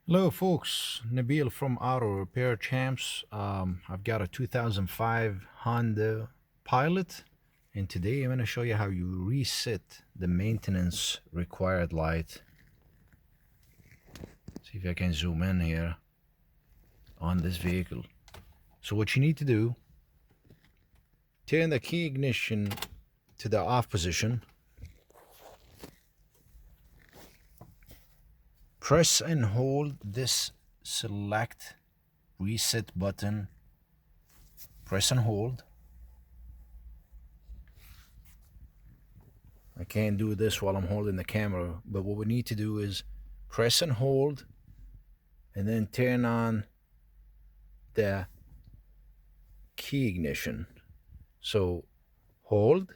Hello folks, Nabil from Auto Repair Champs. I've got a 2005 Honda Pilot, and today I'm going to show you how you reset the maintenance required light. See if I can zoom in here on this vehicle. So what you need to do, turn the key ignition to the off position. Press and hold this select reset button. Press and hold. I can't do this while I'm holding the camera, but what we need to do is press and hold and then turn on the key ignition. So hold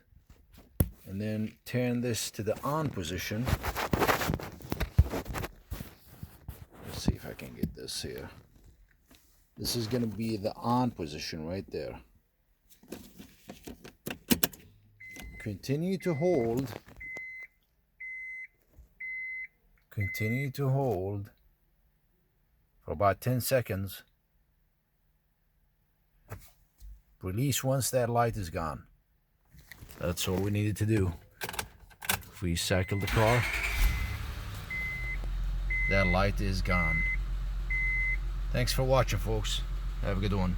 and then turn this to the on position. Let's see if I can get this here. This is going to be the on position right there. Continue to hold. Continue to hold for about 10 seconds. Release once that light is gone. That's all we needed to do. If we cycle the car, that light is gone. Thanks for watching, folks. Have a good one.